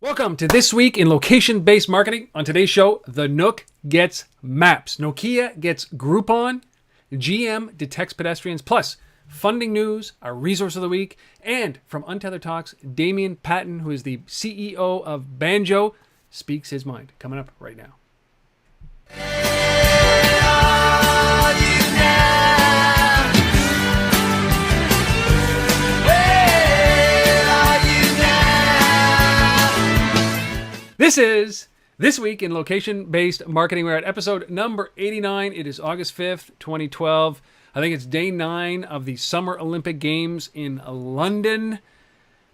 Welcome to This Week in Location-Based Marketing. On today's show, the Nook gets maps, Nokia gets Groupon, GM detects pedestrians, plus funding news, our resource of the week, and from UNTETHER.talks, Damien Patton, who is the CEO of Banjo, speaks his mind. Coming up right now. This is This Week in Location-Based Marketing. We're at episode number 89. It is August 5th, 2012. I think it's day 9 of the Summer Olympic Games in London.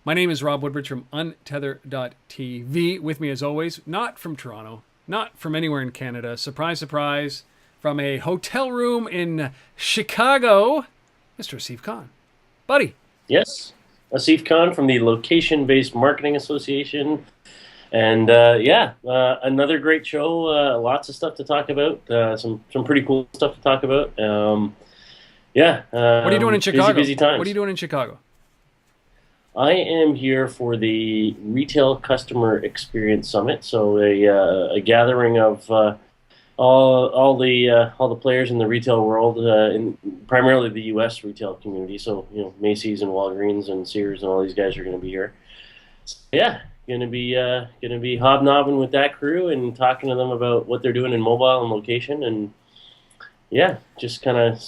My name is Rob Woodbridge from UNTETHER.TV. With me as always, not from Toronto, not from anywhere in Canada. Surprise, surprise, from a hotel room in Chicago, Mr. Asif Khan. Buddy. Yes, Asif Khan from the Location-Based Marketing Association. And another great show. Lots of stuff to talk about. Some pretty cool stuff to talk about. What are you doing in Chicago? Busy times. What are you doing in Chicago? I am here for the Retail Customer Experience Summit. So a gathering of all the players in the retail world, primarily the U.S. retail community. So Macy's and Walgreens and Sears and all these guys are going to be here. So, Gonna be hobnobbing with that crew and talking to them about what they're doing in mobile and location, and just kind of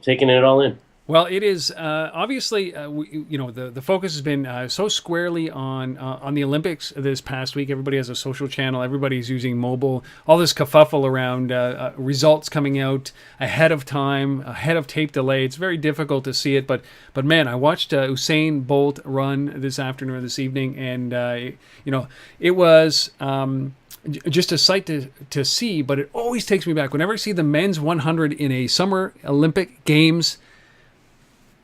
taking it all in. Well, it is obviously the focus has been so squarely on the Olympics this past week. Everybody has a social channel. Everybody's using mobile. All this kerfuffle around results coming out ahead of time, ahead of tape delay. It's very difficult to see it, but man, I watched Usain Bolt run this afternoon or this evening, and it was just a sight to see. But it always takes me back whenever I see the men's 100 in a Summer Olympic Games.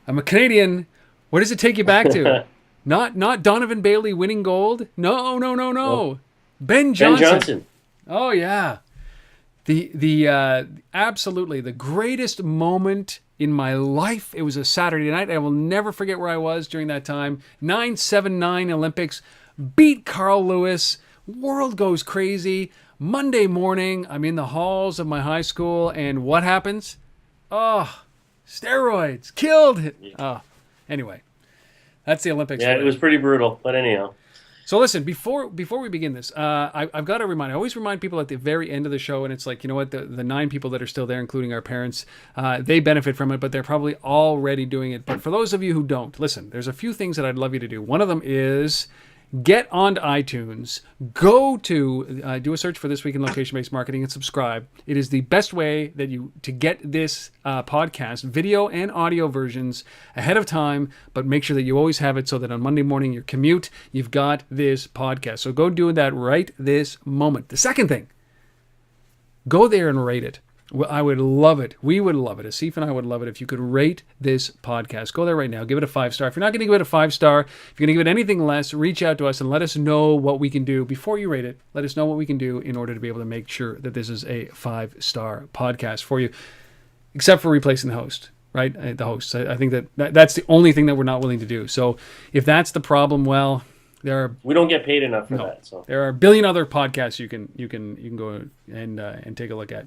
I'm a Canadian. What does it take you back to? Not Donovan Bailey winning gold. No. Oh. Ben Johnson. Oh yeah. The absolutely the greatest moment in my life. It was a Saturday night. I will never forget where I was during that time. 979 Olympics. Beat Carl Lewis. World goes crazy. Monday morning, I'm in the halls of my high school, and what happens? Steroids killed it. Anyway, that's the Olympics. Yeah, it was pretty brutal. But anyhow. So listen, before we begin this, I've got to remind. I always remind people at the very end of the show, and it's like, you know what, the 9 people that are still there, including our parents, they benefit from it, but they're probably already doing it. But for those of you who don't, listen, there's a few things that I'd love you to do. One of them is get onto iTunes, go to do a search for This Week in Location-Based Marketing and subscribe. It is the best way to get this podcast, video and audio versions ahead of time, but make sure that you always have it so that on Monday morning, your commute, you've got this podcast. So go do that right this moment. The second thing, go there and rate it. Well, I would love it. We would love it. Asif and I would love it if you could rate this podcast. Go there right now. Give it a 5-star. If you're not going to give it a 5-star, if you're going to give it anything less, reach out to us and let us know what we can do. Before you rate it, let us know what we can do in order to be able to make sure that this is a 5-star podcast for you, except for replacing the host, right? The hosts. I think that's the only thing that we're not willing to do. So if that's the problem, well, we don't get paid enough for that. So there are a billion other podcasts you can go and take a look at.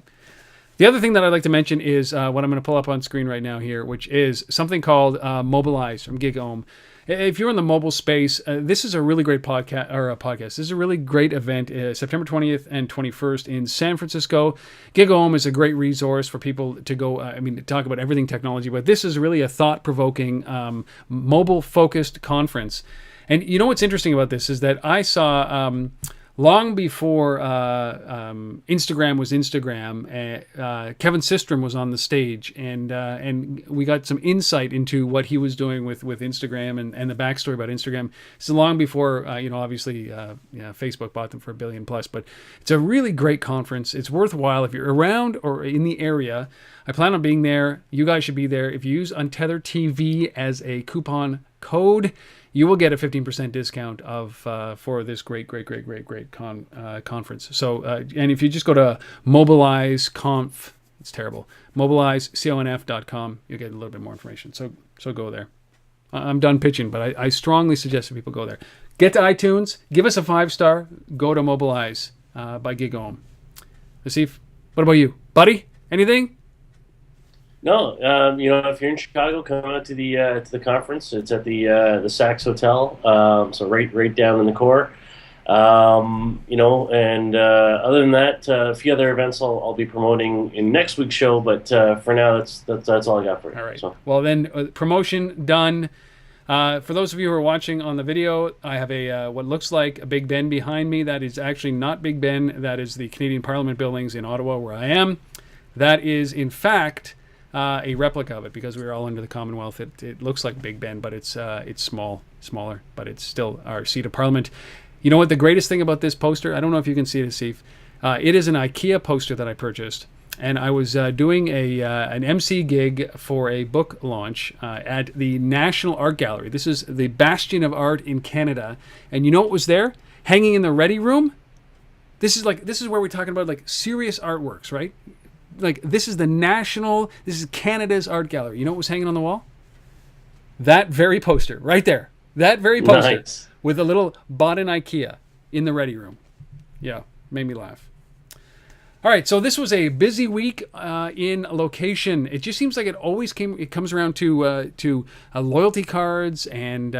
The other thing that I'd like to mention is what I'm going to pull up on screen right now here, which is something called Mobilize from GigOhm. If you're in the mobile space, this is a really great podcast. This is a really great event, September 20th and 21st in San Francisco. GigOhm is a great resource for people to go, to talk about everything technology, but this is really a thought-provoking, mobile-focused conference. And you know what's interesting about this is that I saw... long before Instagram was Instagram, Kevin Systrom was on the stage, and we got some insight into what he was doing with Instagram and the backstory about Instagram. This is long before, obviously, Facebook bought them for $1 billion plus. But it's a really great conference. It's worthwhile if you're around or in the area. I plan on being there. You guys should be there. If you use Untethered TV as a coupon code, you will get a 15% discount for this great conference. So, and if you just go to MobilizeConf, it's terrible, MobilizeConf.com, you'll get a little bit more information. So go there. I'm done pitching, but I strongly suggest that people go there. Get to iTunes, give us a 5-star, go to Mobilize by GigHome. Asif, what about you? Buddy, anything? No, if you're in Chicago, come out to the conference. It's at the Saks Hotel, so right down in the core. And other than that, a few other events I'll be promoting in next week's show. But for now, that's all I got for you. All right. So. Well, then promotion done. For those of you who are watching on the video, I have a what looks like a Big Ben behind me. That is actually not Big Ben. That is the Canadian Parliament buildings in Ottawa, where I am. That is, in fact, a replica of it, because we are all under the Commonwealth. It looks like Big Ben, but it's smaller, but it's still our seat of Parliament. You know what the greatest thing about this poster? I don't know if you can see it, Asif. It is an IKEA poster that I purchased, and I was doing an MC gig for a book launch at the National Art Gallery. This is the bastion of art in Canada, and you know what was there? Hanging in the ready room? This is where we're talking about like serious artworks, right? Like this is Canada's art gallery. You know what was hanging on the wall? That very poster right there. That very poster. Nice. With a little bought in IKEA in the ready room. Yeah, made me laugh. All right, so this was a busy week in location. It just seems like it always comes around to loyalty cards and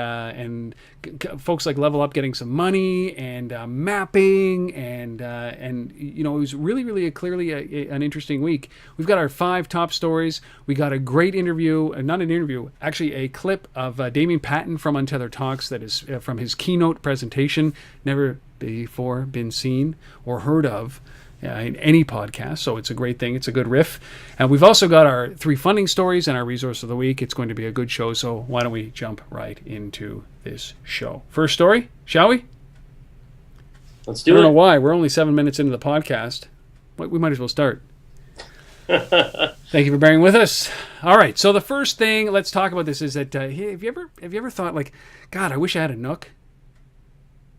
folks like LevelUp getting some money and mapping and it was really clearly an interesting week. We've got our 5 top stories. We got a great interview, not an interview, actually a clip of Damien Patton from UNTETHER.talks that is from his keynote presentation, never before been seen or heard of in any podcast, so it's a great thing. It's a good riff. And we've also got our 3 funding stories and our resource of the week. It's going to be a good show, so why don't we jump right into this show. First story, shall we? Let's do it. I don't know why. We're only 7 minutes into the podcast. We might as well start. Thank you for bearing with us. All right, so the first thing, let's talk about this, is that have you ever thought, like, God, I wish I had a Nook?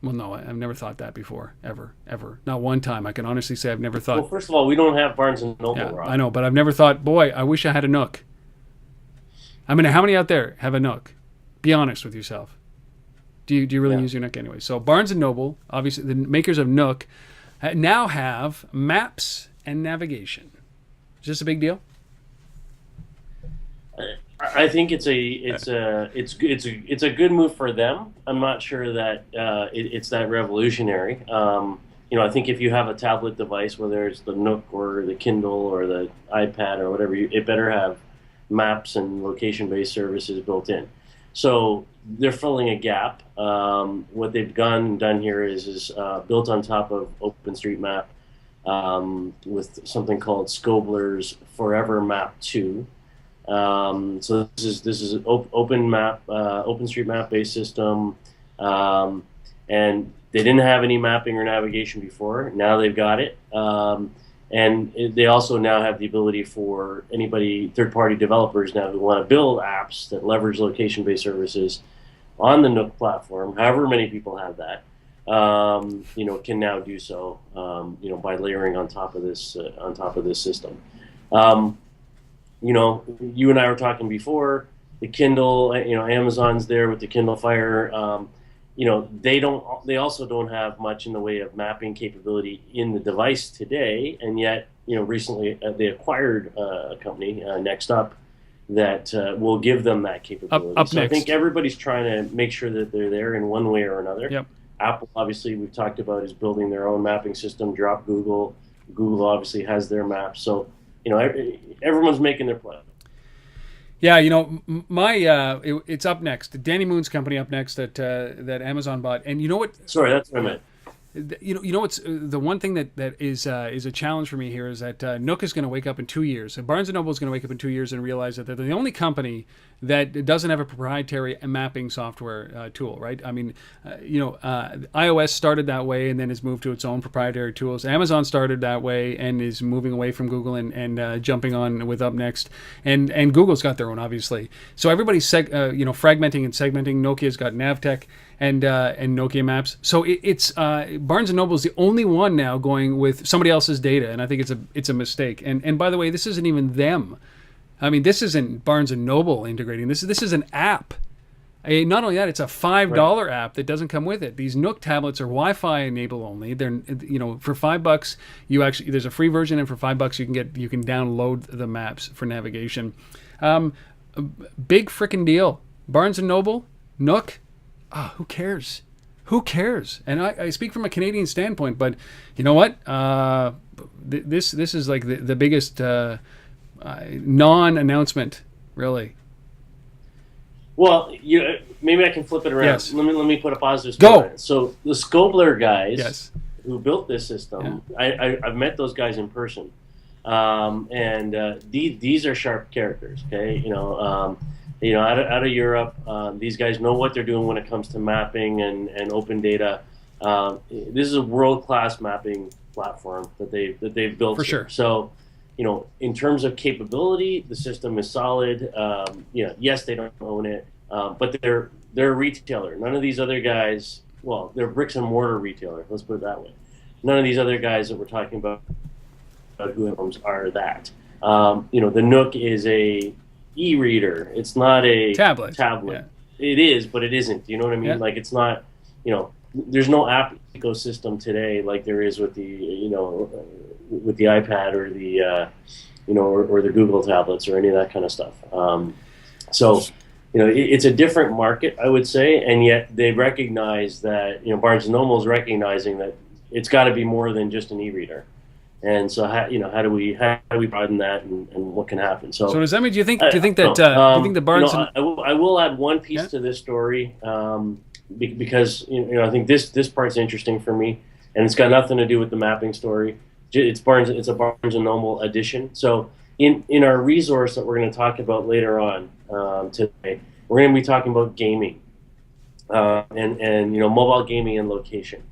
Well, no, I've never thought that before, ever. Not one time. I can honestly say I've never thought. Well, first of all, we don't have Barnes & Noble, yeah, Rob. I know, but I've never thought, boy, I wish I had a Nook. I mean, how many out there have a Nook? Be honest with yourself. Do you really use your Nook anyway? So Barnes & Noble, obviously the makers of Nook, now have maps and navigation. Is this a big deal? I think it's a good move for them. I'm not sure that it's that revolutionary. I think if you have a tablet device, whether it's the Nook or the Kindle or the iPad or whatever, it better have maps and location-based services built in. So they're filling a gap. What they've done here is built on top of OpenStreetMap with something called Skobbler's Forever Map 2. So this is an OpenStreetMap based system, and they didn't have any mapping or navigation before. Now they've got it, and they also now have the ability for third-party developers now who want to build apps that leverage location-based services on the Nook platform. However many people have that, can now do so, by layering on top of this system. You and I were talking before, the Kindle, Amazon's there with the Kindle Fire. They also don't have much in the way of mapping capability in the device today, and yet, recently they acquired a company, Next Up, that will give them that capability. Up so next. I think everybody's trying to make sure that they're there in one way or another. Yep. Apple, obviously, we've talked about, is building their own mapping system. Drop Google. Google obviously has their maps. So, everyone's making their play. Yeah, it's up next. Danny Moon's company up next that Amazon bought, and you know what? Sorry, that's what I meant. What's the one thing that is a challenge for me here is that Nook is going to wake up in 2 years. And Barnes & Noble is going to wake up in 2 years and realize that they're the only company that doesn't have a proprietary mapping software tool, right? I mean, iOS started that way and then has moved to its own proprietary tools. Amazon started that way and is moving away from Google and jumping on with Up Next. And Google's got their own, obviously. So everybody's fragmenting and segmenting. Nokia's got Navtech and Nokia Maps. So it's Barnes & Noble is the only one now going with somebody else's data, and I think it's a mistake. And by the way, this isn't even them. I mean, this isn't Barnes & Noble integrating. This is an app. Not only that, it's a $5 app that doesn't come with it. These Nook tablets are Wi-Fi enable only. They're, for $5, there's a free version, and for $5 you can download the maps for navigation. Big frickin' deal. Barnes and Noble, Nook. Who cares? Who cares? And I speak from a Canadian standpoint, but you know what? This is like the biggest non-announcement, really. Well, maybe I can flip it around. Yes. Let me put a positive spin on it. So the Skobbler guys Yes. who built this system, I've met those guys in person, and these are sharp characters. Okay, out of Europe, these guys know what they're doing when it comes to mapping and open data. This is a world-class mapping platform that they've built for here. sure. So, in terms of capability, the system is solid. Yes, they don't own it, but they're a retailer. None of these other guys, well, they're a bricks and mortar retailer. Let's put it that way. None of these other guys that we're talking about who are that. The Nook is a e-reader. It's not a tablet. Yeah. It is, but it isn't. You know what I mean? Yeah. Like, it's not. There's no app ecosystem today like there is with the with the iPad or the or the Google tablets or any of that kind of stuff. So it's a different market, I would say, and yet they recognize that Barnes and Noble is recognizing that it's got to be more than just an e-reader. And so how do we broaden that and what can happen? So does that mean do you think the Barnes I will add one piece to this story because I think this part's interesting for me, and it's got nothing to do with the mapping story. It's a Barnes and Noble edition. So in our resource that we're going to talk about later on today, we're going to be talking about gaming and mobile gaming and location.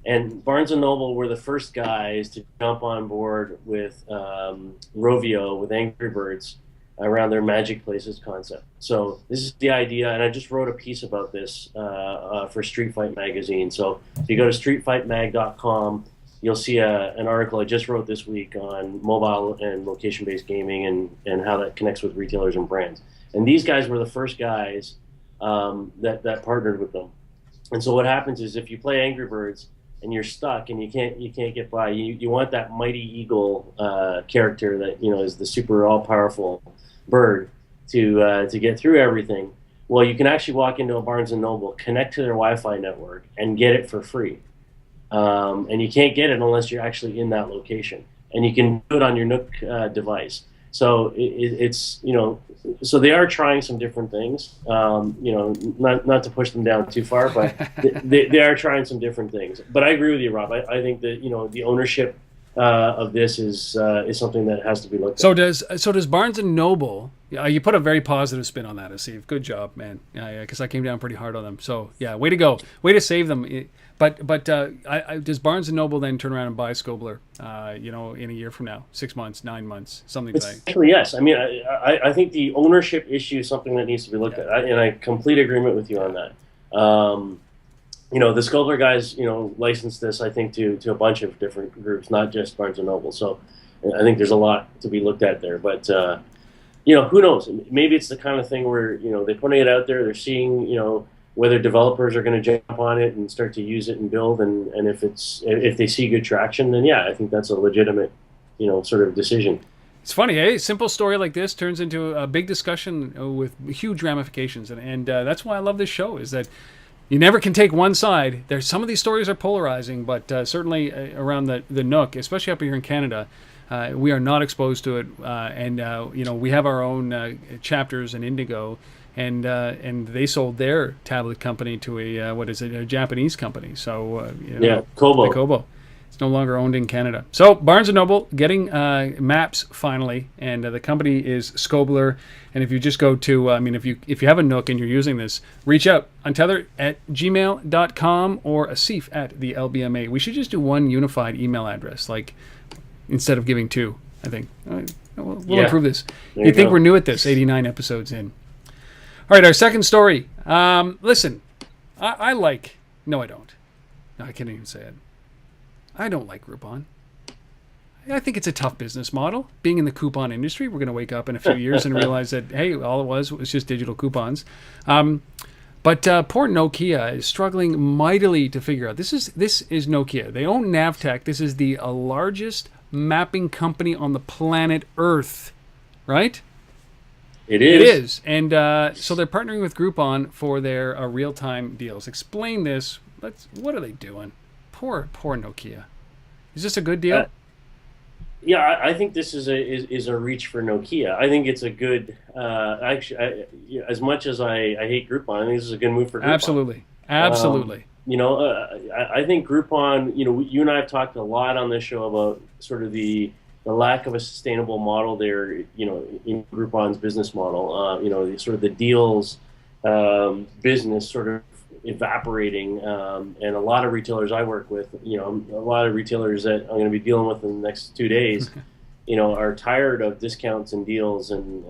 And Barnes and Noble were the first guys to jump on board with Rovio, with Angry Birds, around their Magic Places concept. So this is the idea, and I just wrote a piece about this for Street Fight Magazine. So if you go to streetfightmag.com, you'll see an article I just wrote this week on mobile and location-based gaming and how that connects with retailers and brands. And these guys were the first guys that partnered with them. And so what happens is if you play Angry Birds and you're stuck and you can't get by, you want that mighty eagle character that is the super all-powerful bird to get through everything. Well, you can actually walk into a Barnes and Noble, connect to their Wi-Fi network, and get it for free. And you can't get it unless you're actually in that location, and you can do it on your Nook device. So it's so they are trying some different things. Not to push them down too far, but they are trying some different things. But I agree with you, Rob. I think that the ownership of this is something that has to be looked at. So does Barnes and Noble? You put a very positive spin on that, Asif. Good job, man. Yeah, because I came down pretty hard on them. So yeah, way to go. Way to save them. But does Barnes and Noble then turn around and buy Skobbler? In a year from now, 6 months, 9 months, something like that? Actually, yes. I mean, I think the ownership issue is something that needs to be looked at, and I complete agreement with you on that. The Skobbler guys, licensed this, I think, to a bunch of different groups, not just Barnes and Noble. So I think there's a lot to be looked at there. But who knows? Maybe it's the kind of thing where they're putting it out there, they're seeing whether developers are going to jump on it and start to use it and build, and if they see good traction, then yeah, I think that's a legitimate sort of decision. It's funny, eh? Simple story like this turns into a big discussion with huge ramifications, and that's why I love this show, is that you never can take one side. There's some of these stories are polarizing, but certainly around the Nook, especially up here in Canada, we are not exposed to it, and we have our own chapters in Indigo, and they sold their tablet company to a Japanese company. So Kobo. The Kobo. It's no longer owned in Canada. So Barnes & Noble getting maps finally, and the company is Skobbler. And if you just go to, if you have a Nook and you're using this, reach out, Untethered@gmail.com or Asif at the LBMA. We should just do one unified email address, instead of giving two, I think. We'll improve this. You think we're new at this, 89 episodes in. All right, our second story. Listen, I like... No, I don't. No, I can't even say it. I don't like Groupon. I think it's a tough business model. Being in the coupon industry, we're going to wake up in a few years and realize that, hey, all it was just digital coupons. But But poor Nokia is struggling mightily to figure out. This is Nokia. They own Navtech. This is the largest mapping company on the planet Earth, right? It is. It is. And so they're partnering with Groupon for their real-time deals. Explain this. What are they doing? Poor Nokia. Is this a good deal? Yeah, I think this is a reach for Nokia. I think it's a good. Actually, as much as I hate Groupon, I think this is a good move for Groupon. Absolutely. I think Groupon. You and I have talked a lot on this show about sort of the lack of a sustainable model there. In Groupon's business model. Sort of the deals business sort of evaporating, and a lot of retailers I work with, a lot of retailers that I'm going to be dealing with in the next 2 days, are tired of discounts and deals and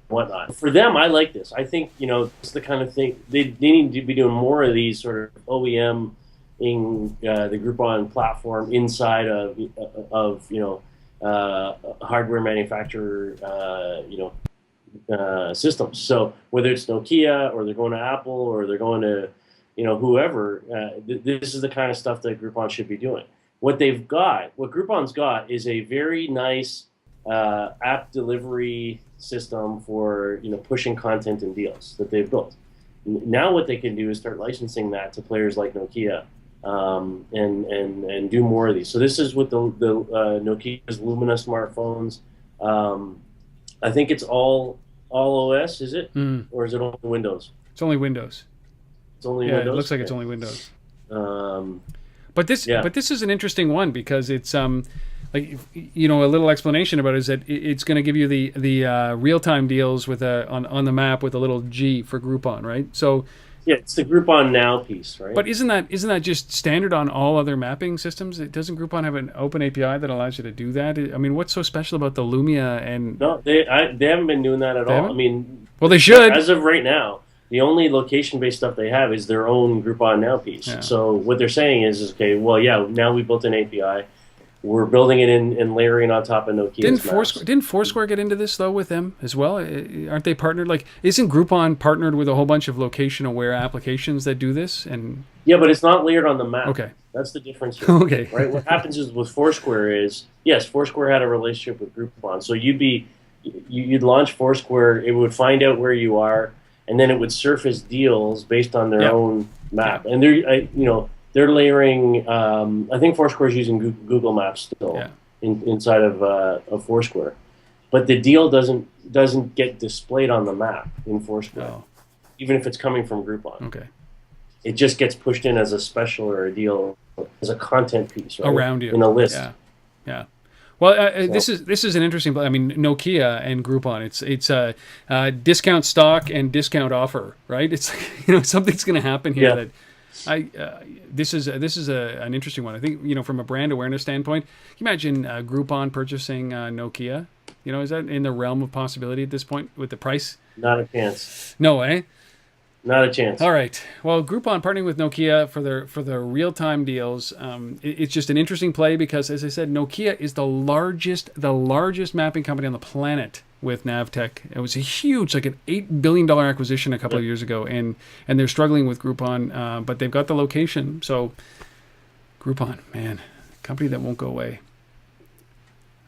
whatnot. For them, I like this. I think, it's the kind of thing they need to be doing more of these sort of OEM in the Groupon platform inside of hardware manufacturer, systems. So whether it's Nokia or they're going to Apple or they're going to whoever, this is the kind of stuff that Groupon should be doing. What Groupon's got is a very nice app delivery system for pushing content and deals that they've built. Now what they can do is start licensing that to players like Nokia, and do more of these. So this is with the Nokia's Lumia smartphones. I think it's all OS, is it? Or is it only Windows? It's only Windows. It's only Windows? It looks like it's only Windows. But this is an interesting one because it's a little explanation about it is that it's going to give you the real-time deals with on the map with a little G for Groupon, right? So yeah, it's the Groupon Now piece, right? But isn't that just standard on all other mapping systems? Doesn't Groupon have an open API that allows you to do that? I mean, what's so special about the Lumia and? No, they haven't been doing that at all. I mean, well, they should. As of right now, the only location-based stuff they have is their own Groupon Now piece. Yeah. So what they're saying is okay, well, yeah, now we built an API. We're building it in and layering on top of Nokia's maps. Didn't Foursquare get into this, though, with them as well? Aren't they partnered? Like, isn't Groupon partnered with a whole bunch of location-aware applications that do this? And yeah, but it's not layered on the map. Okay. That's the difference here. Okay. Right? What happens is with Foursquare is, yes, Foursquare had a relationship with Groupon. So you'd launch Foursquare, it would find out where you are, and then it would surface deals based on their own map. And they're layering. I think Foursquare is using Google Maps still inside of Foursquare, but the deal doesn't get displayed on the map in Foursquare, even if it's coming from Groupon. Okay, it just gets pushed in as a special or a deal as a content piece around you in a list. Yeah. Well, this is an interesting. I mean, Nokia and Groupon. It's a discount stock and discount offer, right? It's something's going to happen here that. This is an interesting one. I think from a brand awareness standpoint, can you imagine Groupon purchasing Nokia? Is that in the realm of possibility at this point with the price? Not a chance. No, eh? Not a chance. All right. Well, Groupon partnering with Nokia for their real-time deals. It's just an interesting play because, as I said, Nokia is the largest mapping company on the planet with Navtech. It was a huge, like an $8 billion acquisition a couple of years ago, and they're struggling with Groupon, but they've got the location. So Groupon, man, company that won't go away.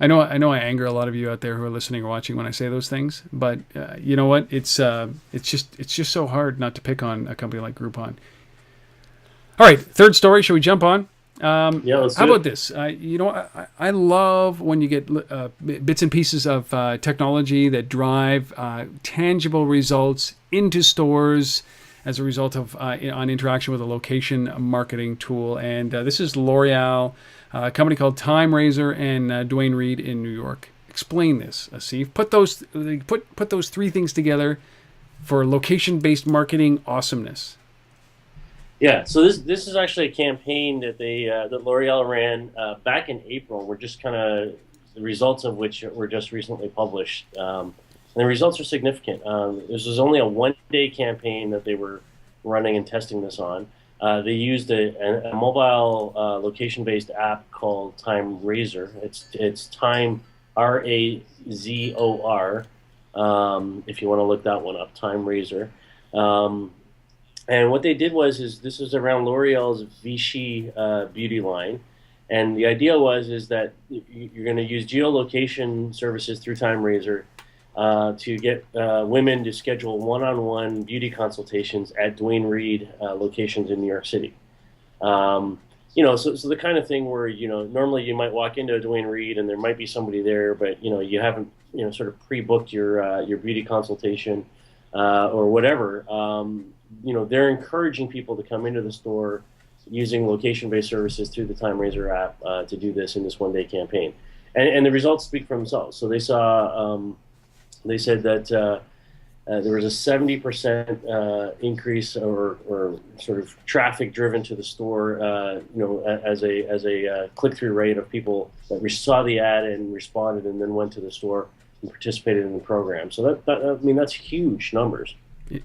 I know I anger a lot of you out there who are listening or watching when I say those things, but you know what? It's just so hard not to pick on a company like Groupon. All right, third story. Should we jump on? Let's do it. How about this? I love when you get bits and pieces of technology that drive tangible results into stores as a result of on interaction with a location marketing tool. And this is L'Oreal, a company called TimeRazor and Duane Reade in New York. Explain this, Asif. Put those three things together for location-based marketing awesomeness. Yeah, so this is actually a campaign that that L'Oreal ran back in April. We're just kind of the results of which were just recently published, and the results are significant. This was only a one-day campaign that they were running and testing this on. They used a mobile location-based app called TimeRazor. It's Time RAZOR. If you want to look that one up, TimeRazor. And what they did is this was around L'Oreal's Vichy beauty line, and the idea is that you're going to use geolocation services through TimeRazor to get women to schedule one-on-one beauty consultations at Duane Reade locations in New York City. So the kind of thing where normally you might walk into a Duane Reade and there might be somebody there, but you haven't sort of pre-booked your beauty consultation or whatever. They're encouraging people to come into the store using location-based services through the TimeRazor app to do this in this one-day campaign, and the results speak for themselves. So they said that there was a 70% increase or sort of traffic driven to the store, as a click-through rate of people that saw the ad and responded and then went to the store and participated in the program. So that's huge numbers.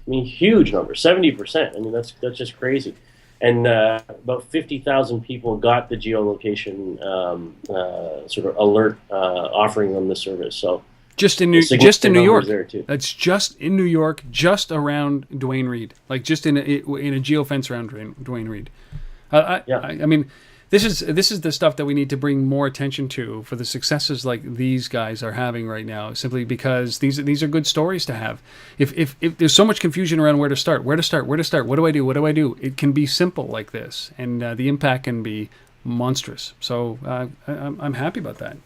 Huge numbers, 70%. That's just crazy. And about 50,000 people got the geolocation sort of alert offering them the service. So just in New York. That's just in New York, just around Duane Reade, like just in a geofence around Duane Reade. This is the stuff that we need to bring more attention to for the successes like these guys are having right now, simply because these are good stories to have. If there's so much confusion around where to start, what do I do, it can be simple like this, and the impact can be monstrous. So I'm happy about that.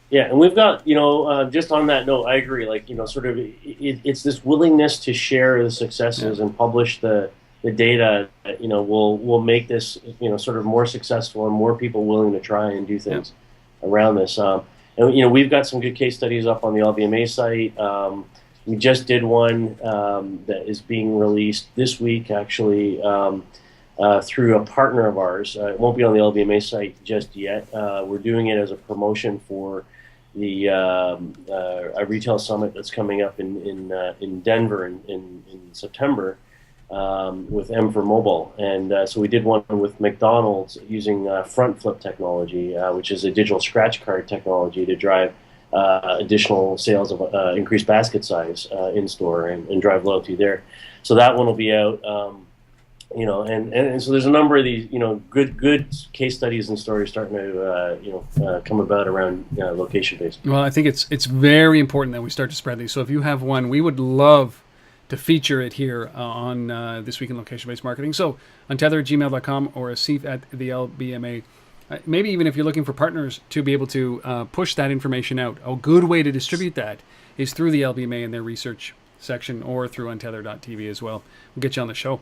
Yeah, and we've got, just on that note, I agree. It's this willingness to share the successes and publish the data that, will make this, sort of more successful and more people willing to try and do things around this. And we've got some good case studies up on the LBMA site. We just did one that is being released this week, actually, through a partner of ours. It won't be on the LBMA site just yet. We're doing it as a promotion for the a retail summit that's coming up in Denver in September with M for Mobile, and so we did one with McDonald's using front flip technology, which is a digital scratch card technology to drive additional sales of increased basket size in store and drive loyalty there. So that one will be out. And so there's a number of these, good case studies and stories starting to, come about around location-based. Well, I think it's very important that we start to spread these. So if you have one, we would love to feature it here on This Week in Location-Based Marketing. So UNTETHER@gmail.com or Asif at the LBMA. Maybe even if you're looking for partners to be able to push that information out, a good way to distribute that is through the LBMA and their research section, or through UNTETHER.tv as well. We'll get you on the show.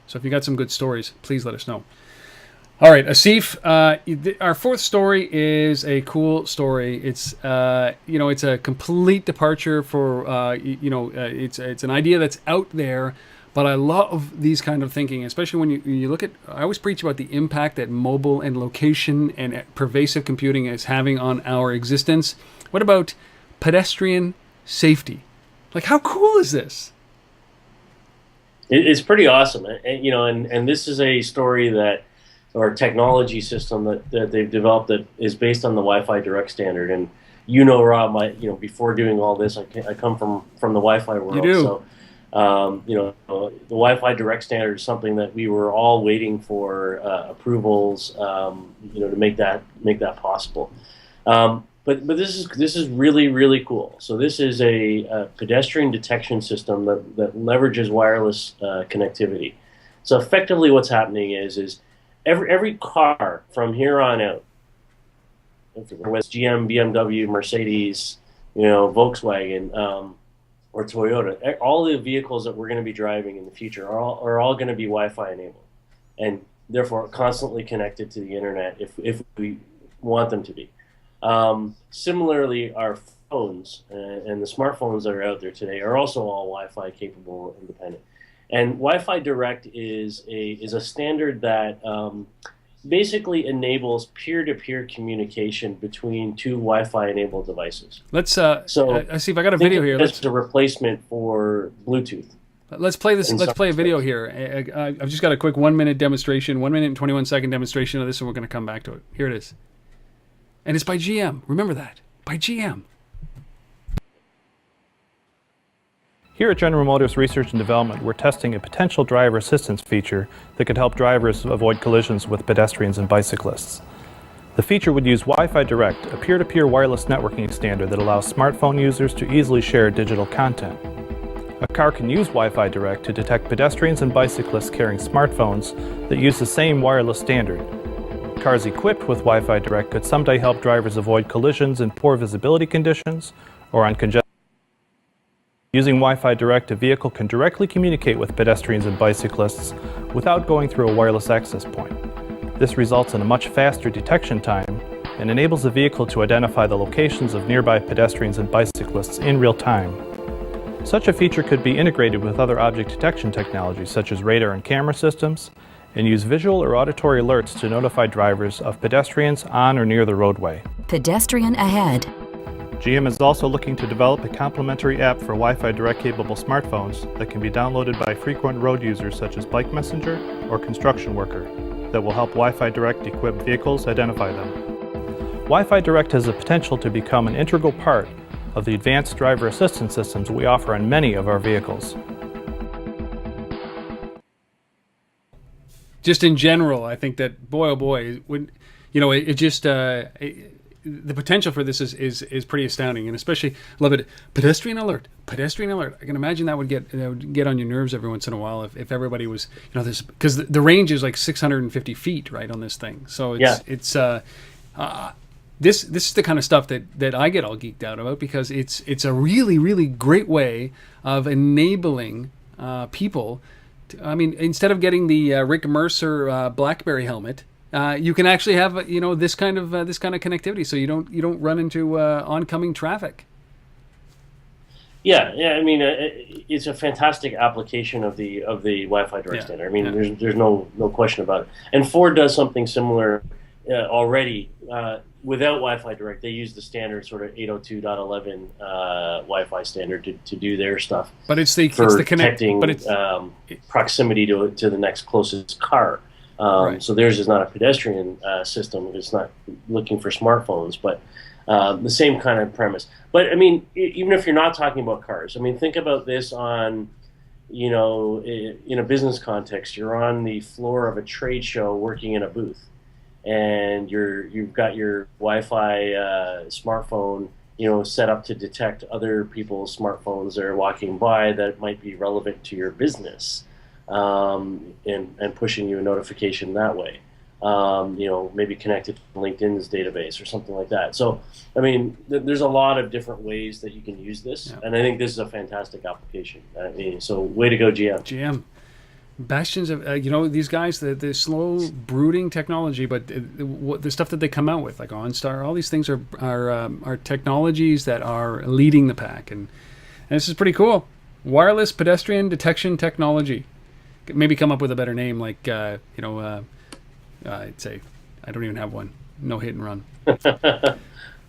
So if you got some good stories, please let us know. All right, Asif, our fourth story is a cool story. It's it's a complete departure for it's an idea that's out there, but I love these kind of thinking, especially when you look at. I always preach about the impact that mobile and location and pervasive computing is having on our existence. What about pedestrian safety? Like, how cool is this? It's pretty awesome, and this is a story or technology system that they've developed that is based on the Wi-Fi Direct standard. And Rob, before doing all this, I come from the Wi-Fi world. You do. So, the Wi-Fi Direct standard is something that we were all waiting for approvals, to make that possible. But this is really, really cool. So this is a pedestrian detection system that leverages wireless connectivity. So effectively, what's happening is every car from here on out, whether it's GM, BMW, Mercedes, Volkswagen, or Toyota, all the vehicles that we're going to be driving in the future are all going to be Wi-Fi enabled, and therefore constantly connected to the internet if we want them to be. Similarly, our phones and the smartphones that are out there today are also all Wi-Fi capable, independent. And Wi-Fi Direct is a standard that basically enables peer-to-peer communication between two Wi-Fi enabled devices. Let's I see if I got a video here. That's a replacement for Bluetooth. Let's play this. Let's play a video here. I've just got a quick 1 minute demonstration, 1 minute and 21 second demonstration of this, and we're going to come back to it. Here it is. And it's by GM. Remember that. By GM. Here at General Motors Research and Development, we're testing a potential driver assistance feature that could help drivers avoid collisions with pedestrians and bicyclists. The feature would use Wi-Fi Direct, a peer-to-peer wireless networking standard that allows smartphone users to easily share digital content. A car can use Wi-Fi Direct to detect pedestrians and bicyclists carrying smartphones that use the same wireless standard. Cars equipped with Wi-Fi Direct could someday help drivers avoid collisions in poor visibility conditions or on congested. Using Wi-Fi Direct, a vehicle can directly communicate with pedestrians and bicyclists without going through a wireless access point. This results in a much faster detection time and enables the vehicle to identify the locations of nearby pedestrians and bicyclists in real time. Such a feature could be integrated with other object detection technologies such as radar and camera systems, and use visual or auditory alerts to notify drivers of pedestrians on or near the roadway. Pedestrian ahead. GM is also looking to develop a complementary app for Wi-Fi Direct capable smartphones that can be downloaded by frequent road users such as bike messenger or construction worker that will help Wi-Fi Direct equipped vehicles identify them. Wi-Fi Direct has the potential to become an integral part of the advanced driver assistance systems we offer on many of our vehicles. Just in general, I think that boy oh boy, the potential for this is pretty astounding, and especially love it. Pedestrian alert, pedestrian alert. I can imagine that would get on your nerves every once in a while if everybody was, this, because the range is like 650 feet, right, on this thing. So this is the kind of stuff that I get all geeked out about, because it's a really, really great way of enabling people. Instead of getting the Rick Mercer BlackBerry helmet, you can actually have this kind of connectivity, so you don't run into oncoming traffic. Yeah. It's a fantastic application of the Wi-Fi Direct standard. There's no question about it. And Ford does something similar already without Wi-Fi Direct. They use the standard sort of 802.11 Wi-Fi standard to do their stuff. But it's the detecting proximity to the next closest car. Right. So theirs is not a pedestrian system. It's not looking for smartphones, but the same kind of premise. But even if you're not talking about cars, think about this on, in a business context. You're on the floor of a trade show working in a booth, and you've got your Wi-Fi smartphone, set up to detect other people's smartphones that are walking by that might be relevant to your business. And pushing you a notification that way, maybe connected to LinkedIn's database or something like that. So, there's a lot of different ways that you can use this, and I think this is a fantastic application. So way to go, GM. Bastions of these guys, the slow brooding technology, but the stuff that they come out with, like OnStar, all these things are technologies that are leading the pack, and this is pretty cool. Wireless pedestrian detection technology. Maybe come up with a better name, like I'd say I don't even have one. No hit and run.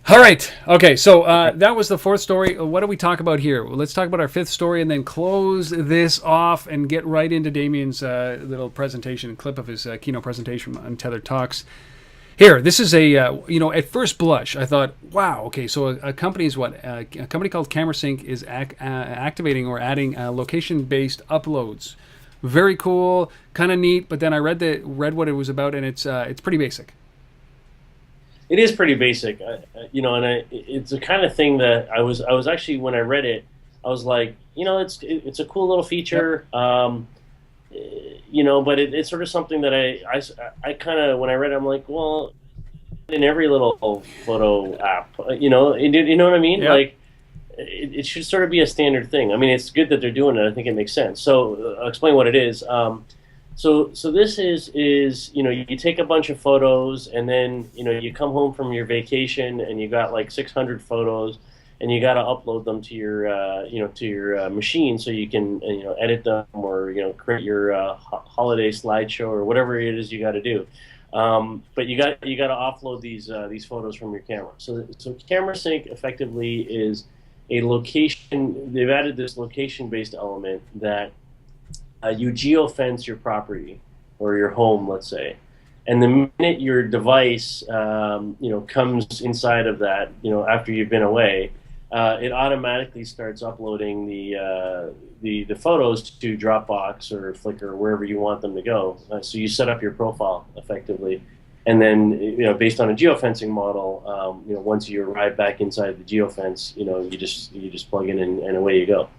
All right. Okay. So that was the fourth story. What do we talk about here? Well, let's talk about our fifth story and then close this off and get right into Damien's little presentation, clip of his keynote presentation from UNTETHER.talks. Here, this is at first blush, I thought, wow, okay, so a company is a company called CameraSync is activating or adding location-based uploads. Very cool, kind of neat, but then I read what it was about, and it's pretty basic. It is pretty basic, it's the kind of thing that I was actually, when I read it, I was like, it's a cool little feature, but it's sort of something that I kind of, when I read it, I'm like, well, in every little photo app, you know what I mean? Yeah. Like, it should sort of be a standard thing. It's good that they're doing it. I think it makes sense. So I'll explain what it is. So this is you take a bunch of photos, and then you come home from your vacation and you got like 600 photos, and you got to upload them to your machine so you can edit them or create your holiday slideshow or whatever it is you got to do. But you got to offload these photos from your camera. So CameraSync effectively is a location. They've added this location-based element that you geofence your property or your home, let's say, and the minute your device comes inside of that, after you've been away, it automatically starts uploading the photos to Dropbox or Flickr or wherever you want them to go. So you set up your profile effectively, and then based on a geofencing model, once you arrive back inside the geofence, you just plug in and away you go.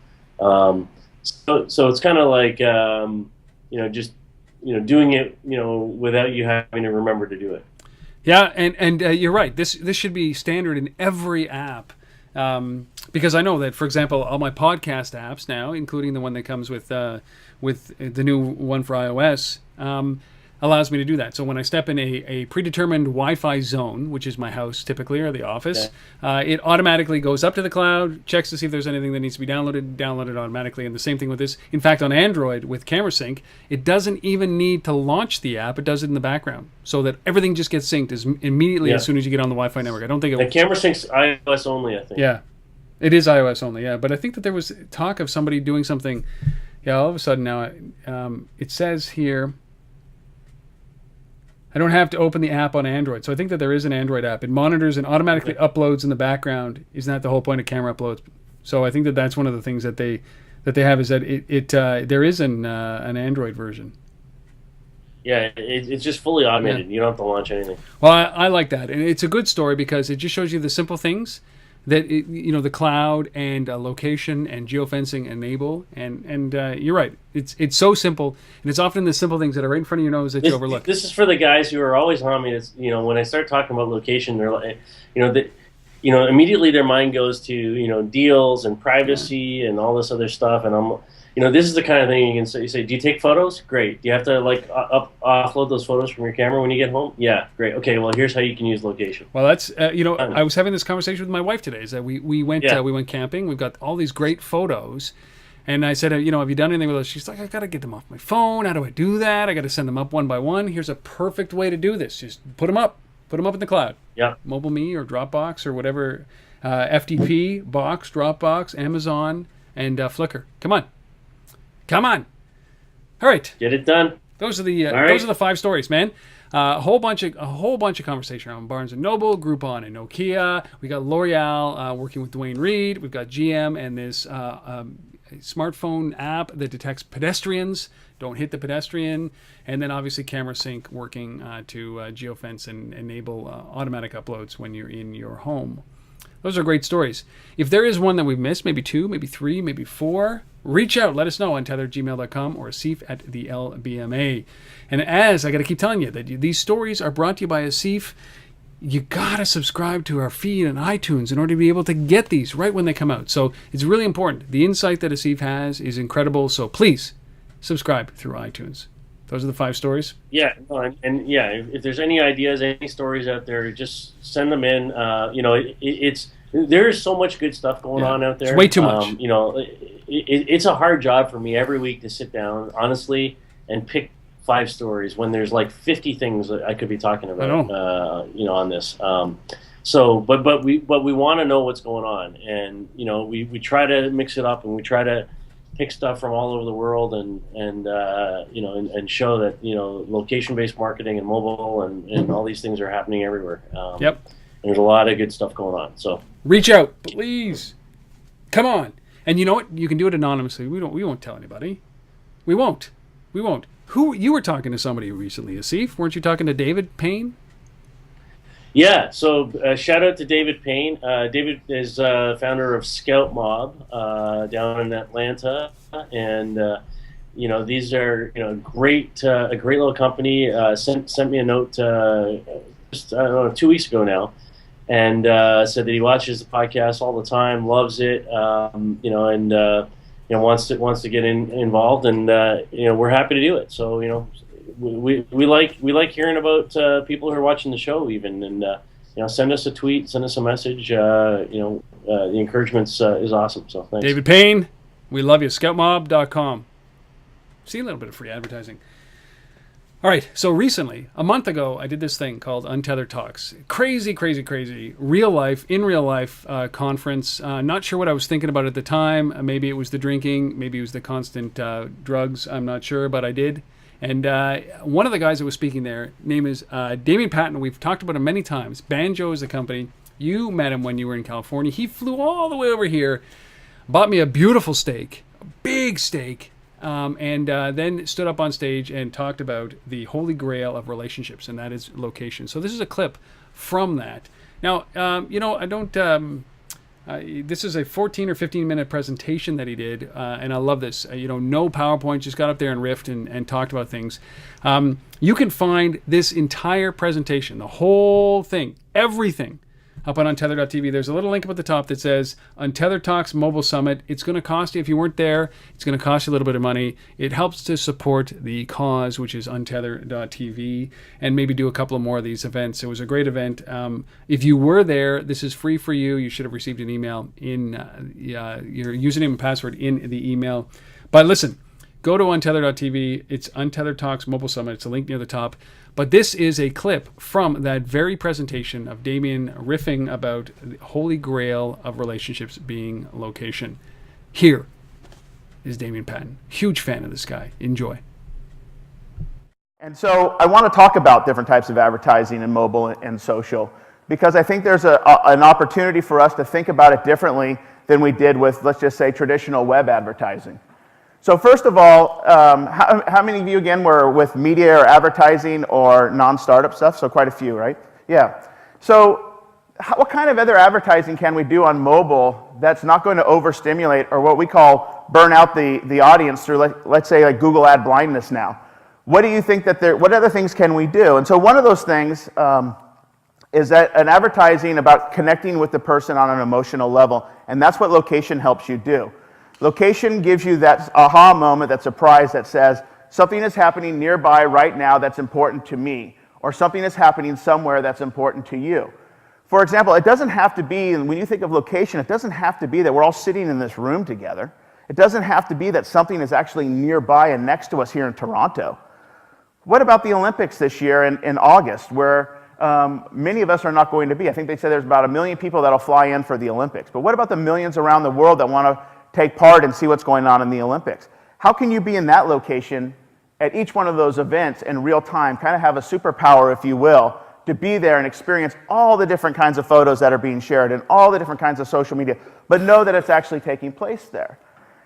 So it's kind of like just doing it without you having to remember to do it. Yeah, and you're right. This should be standard in every app. Because I know that, for example, all my podcast apps now, including the one that comes with the new one for iOS, allows me to do that. So when I step in a predetermined Wi-Fi zone, which is my house typically or the office, it automatically goes up to the cloud, checks to see if there's anything that needs to be downloaded automatically. And the same thing with this. In fact, on Android with CameraSync, it doesn't even need to launch the app. It does it in the background so that everything just gets synced immediately as soon as you get on the Wi-Fi network. I don't think the CameraSync's iOS only, I think. Yeah, it is iOS only, yeah. But I think that there was talk of somebody doing something. Yeah, all of a sudden now it says here, I don't have to open the app on Android. So I think that there is an Android app. It monitors and automatically uploads in the background. Isn't that the whole point of camera uploads? So I think that that's one of the things that they have is that there is an Android version. Yeah, it's just fully automated. Yeah. You don't have to launch anything. Well, I like that. And it's a good story because it just shows you the simple things that the cloud and location and geofencing enable, and you're right. It's so simple, and it's often the simple things that are right in front of your nose that you overlook. This is for the guys who are always on me. It's, when I start talking about location, they're like, immediately their mind goes to deals and privacy and all this other stuff, and I'm. This is the kind of thing you can say. You say, do you take photos? Great. Do you have to offload those photos from your camera when you get home? Yeah, great. Okay, well, here's how you can use location. Well, that's I was having this conversation with my wife today. Is that we went camping. We've got all these great photos, and I said, have you done anything with those? She's like, I got to get them off my phone. How do I do that? I got to send them up one by one. Here's a perfect way to do this. Just put them up in the cloud. Yeah. MobileMe or Dropbox or whatever, FTP, Box, Dropbox, Amazon, and Flickr. Come on. All right. Get it done. Those are the 5 stories, man. A whole bunch of conversation around Barnes and Noble, Groupon, and Nokia. We got L'Oreal working with Duane Reade. We've got GM and this smartphone app that detects pedestrians. Don't hit the pedestrian. And then obviously CameraSync working to geofence and enable automatic uploads when you're in your home. Those are great stories. If there is one that we've missed, maybe 2, maybe 3, maybe 4, reach out. Let us know on Untethered@gmail.com or Asif at the LBMA. And as I got to keep telling you that these stories are brought to you by Asif, you got to subscribe to our feed on iTunes in order to be able to get these right when they come out. So it's really important. The insight that Asif has is incredible. So please subscribe through iTunes. Those are the 5 stories. Yeah, and if there's any ideas, any stories out there, just send them in. There's so much good stuff going on out there. It's way too much. It's a hard job for me every week to sit down, honestly, and pick 5 stories when there's like 50 things that I could be talking about. On this. But we want to know what's going on, and we try to mix it up, and we try to pick stuff from all over the world, and show that location-based marketing and mobile and all these things are happening everywhere. Yep. And there's a lot of good stuff going on. So reach out, please. Come on. And you know what? You can do it anonymously. We won't tell anybody. We won't. Who you were talking to somebody recently, Asif? Weren't you talking to David Payne? Yeah, so shout out to David Payne. David is founder of Scout Mob down in Atlanta, and these are great a great little company. Sent me a note just 2 weeks ago now, and said that he watches the podcast all the time, loves it, wants to get involved, and we're happy to do it. So we like hearing about people who are watching the show, even, and send us a tweet, send us a message. The encouragement is awesome. So thanks, David Payne. We love you. Scoutmob.com. See, a little bit of free advertising. All right. So recently, a month ago, I did this thing called UNTETHER.talks. Crazy real life conference. Not sure what I was thinking about at the time. Maybe it was the drinking. Maybe it was the constant drugs. I'm not sure, but I did. And one of the guys that was speaking there, name is Damien Patton. We've talked about him many times. Banjo is the company. You met him when you were in California. He flew all the way over here, bought me a beautiful steak, a big steak, and then stood up on stage and talked about the Holy Grail of Relationships, and that is location. So this is a clip from that. Now, I don't... this is a 14 or 15 minute presentation that he did, and I love this. No PowerPoint, just got up there and riffed and talked about things. You can find this entire presentation, the whole thing, everything, up on Untether.tv. There's a little link up at the top that says Untethered Talks Mobile Summit. It's going to cost you, if you weren't there, it's going to cost you a little bit of money. It helps to support the cause, which is Untether.tv, and maybe do a couple of more of these events. It was a great event. If you were there, this is free for you. You should have received an email in your username and password in the email. But listen, go to Untether.tv. It's Untethered Talks Mobile Summit. It's a link near the top. But this is a clip from that very presentation of Damien riffing about the Holy Grail of Relationships being location. Here is Damien Patton. Huge fan of this guy. Enjoy. And so I want to talk about different types of advertising in mobile and social, because I think there's an opportunity for us to think about it differently than we did with, let's just say, traditional web advertising. So first of all, how many of you, again, were with media or advertising or non-startup stuff? So quite a few, right? Yeah. So what kind of other advertising can we do on mobile that's not going to overstimulate, or what we call burn out the audience through, let's say, like Google ad blindness now? What do you think what other things can we do? And so one of those things is that an advertising about connecting with the person on an emotional level, and that's what location helps you do. Location gives you that aha moment, that surprise that says, something is happening nearby right now that's important to me, or something is happening somewhere that's important to you. For example, it doesn't have to be, and when you think of location, it doesn't have to be that we're all sitting in this room together. It doesn't have to be that something is actually nearby and next to us here in Toronto. What about the Olympics this year in August, where many of us are not going to be? I think they said there's about 1 million people that'll fly in for the Olympics. But what about the millions around the world that want to take part and see what's going on in the Olympics? How can you be in that location at each one of those events in real time, kind of have a superpower, if you will, to be there and experience all the different kinds of photos that are being shared and all the different kinds of social media, but know that it's actually taking place there?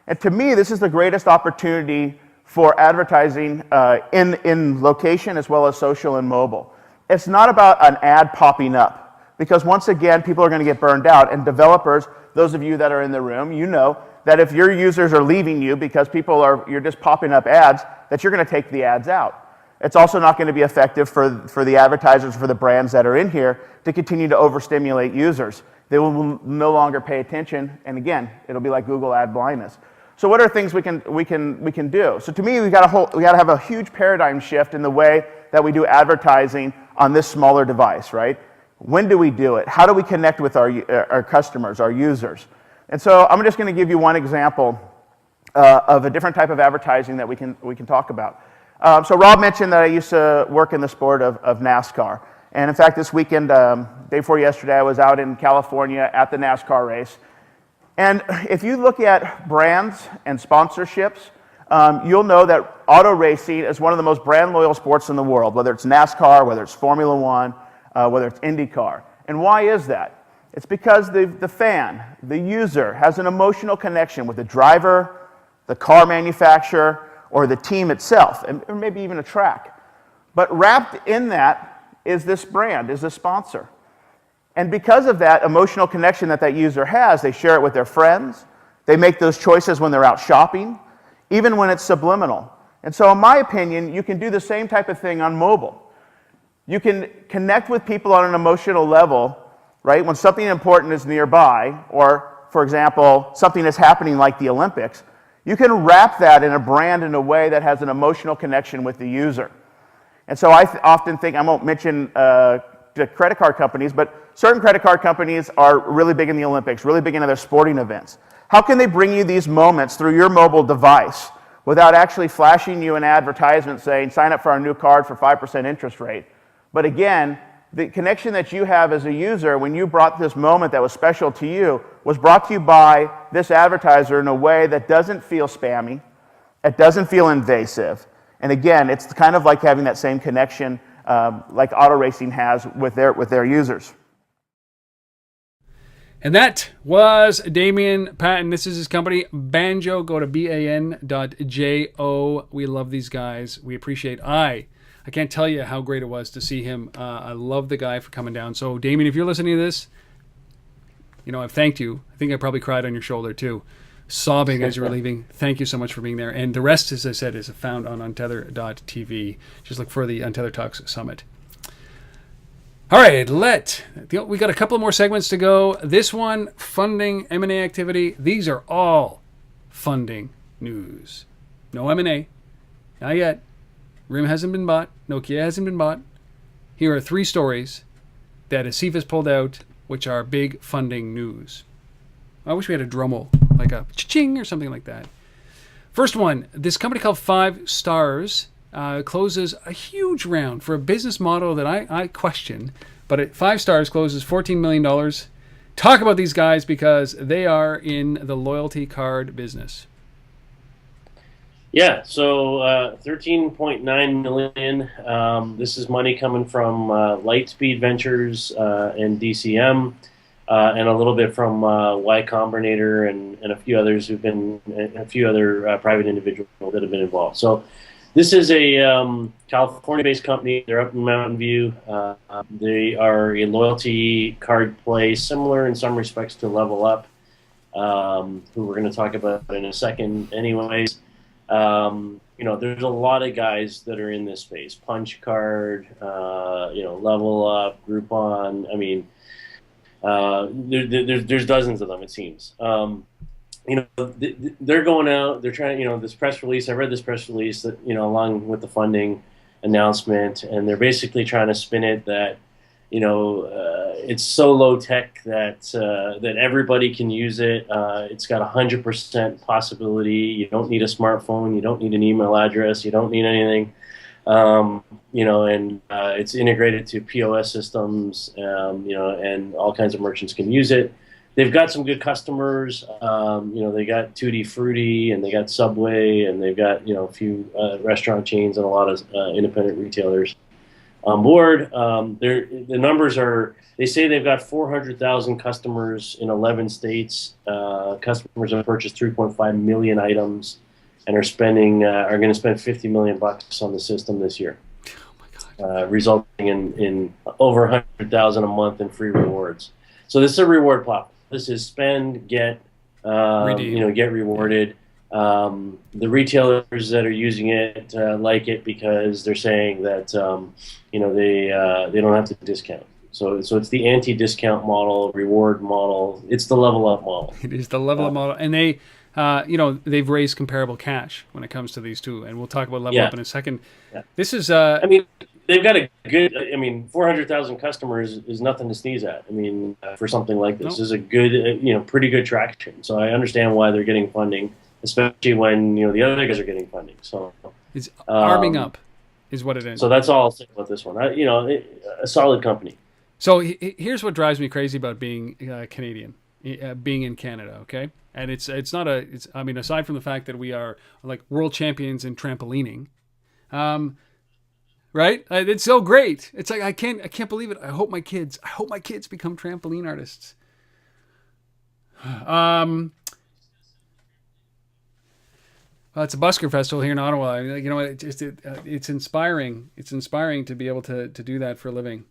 And to me, this is the greatest opportunity for advertising in location as well as social and mobile. It's not about an ad popping up, because once again, people are going to get burned out, and developers, those of you that are in the room, you know that if your users are leaving you because you're just popping up ads, that you're going to take the ads out. It's also not going to be effective for the advertisers, for the brands that are in here, to continue to overstimulate users. They will no longer pay attention, and again, it'll be like Google ad blindness. So what are things we can do? So to me, we got to have a huge paradigm shift in the way that we do advertising on this smaller device, right? When do we do it? How do we connect with our customers, our users? And so I'm just going to give you one example of a different type of advertising that we can talk about. So Rob mentioned that I used to work in the sport of NASCAR. And in fact, this weekend, day before yesterday, I was out in California at the NASCAR race. And if you look at brands and sponsorships, you'll know that auto racing is one of the most brand loyal sports in the world, whether it's NASCAR, whether it's Formula One, whether it's IndyCar. And why is that? It's because the fan, the user, has an emotional connection with the driver, the car manufacturer, or the team itself, or maybe even a track. But wrapped in that is this brand, is this sponsor. And because of that emotional connection that user has, they share it with their friends. They make those choices when they're out shopping, even when it's subliminal. And so in my opinion, you can do the same type of thing on mobile. You can connect with people on an emotional level, right? When something important is nearby, or for example, something is happening like the Olympics, you can wrap that in a brand in a way that has an emotional connection with the user. And so I often think, I won't mention the credit card companies, but certain credit card companies are really big in the Olympics, really big into their sporting events. How can they bring you these moments through your mobile device without actually flashing you an advertisement saying, sign up for our new card for 5% interest rate? But again, the connection that you have as a user when you brought this moment that was special to you was brought to you by this advertiser in a way that doesn't feel spammy, it doesn't feel invasive. And again, it's kind of like having that same connection like auto racing has with their users. And that was Damien Patton. This is his company, Banjo. Go to ban.jo. We love these guys. We appreciate. I can't tell you how great it was to see him. I love the guy for coming down. So, Damien, if you're listening to this, you know, I've thanked you. I think I probably cried on your shoulder too, sobbing as you were leaving. Thank you so much for being there. And the rest, as I said, is found on UNTETHER.tv. Just look for the Untethered Talks Summit. All right, we got a couple more segments to go. This one, funding, M&A activity. These are all funding news. No M&A, not yet. RIM hasn't been bought. Nokia hasn't been bought. Here are 3 stories that Asif has pulled out, which are big funding news. I wish we had a drum roll, like a cha-ching or something like that. First one, this company called FiveStars closes a huge round for a business model that I question, but FiveStars closes $14 million. Talk about these guys because they are in the loyalty card business. Yeah, so 13.9 million. This is money coming from Lightspeed Ventures and DCM, and a little bit from Y Combinator and a few others a few other private individuals that have been involved. So this is a California-based company. They're up in Mountain View. They are a loyalty card play, similar in some respects to LevelUp, who we're going to talk about in a second anyways. You know, there's a lot of guys that are in this space. Punch Card, you know, LevelUp, Groupon. I mean, there's dozens of them, it seems. You know, they're going out. They're trying. You know, this press release. I read this press release that, you know, along with the funding announcement, and they're basically trying to spin it that, you know, it's so low tech that that everybody can use it. It's got 100% possibility. You don't need a smartphone. You don't need an email address. You don't need anything. You know, and it's integrated to POS systems. You know, and all kinds of merchants can use it. They've got some good customers. You know, they got Tutti Frutti, and they got Subway, and they've got, you know, a few restaurant chains and a lot of independent retailers on board. The numbers are, they say they've got 400,000 customers in 11 states. Customers have purchased 3.5 million items and are going to spend $50 million on the system this year. Oh my God. Resulting in over 100,000 a month in free rewards. So this is a reward platform. This is spend, get, you know, get rewarded. The retailers that are using it like it because they're saying that you know, they don't have to discount. So it's the anti-discount model, reward model. It's the LevelUp model. It is the LevelUp model, and they, you know, they've raised comparable cash when it comes to these two, and we'll talk about LevelUp in a second. Yeah. This is, I mean, they've got a good. I mean, 400,000 customers is nothing to sneeze at. I mean, for something like this, is a good, you know, pretty good traction. So I understand why they're getting funding, especially when, you know, the other guys are getting funding. So it's arming up, is what it is. So that's all I'll say about this one. You know, a solid company. So here's what drives me crazy about being Canadian, being in Canada. Okay, and it's not a. I mean, aside from the fact that we are like world champions in trampolining, right? It's so great. It's like I can't believe it. I hope my kids become trampoline artists. Well, it's a busker festival here in Ottawa. You know, it's inspiring. It's inspiring to be able to do that for a living.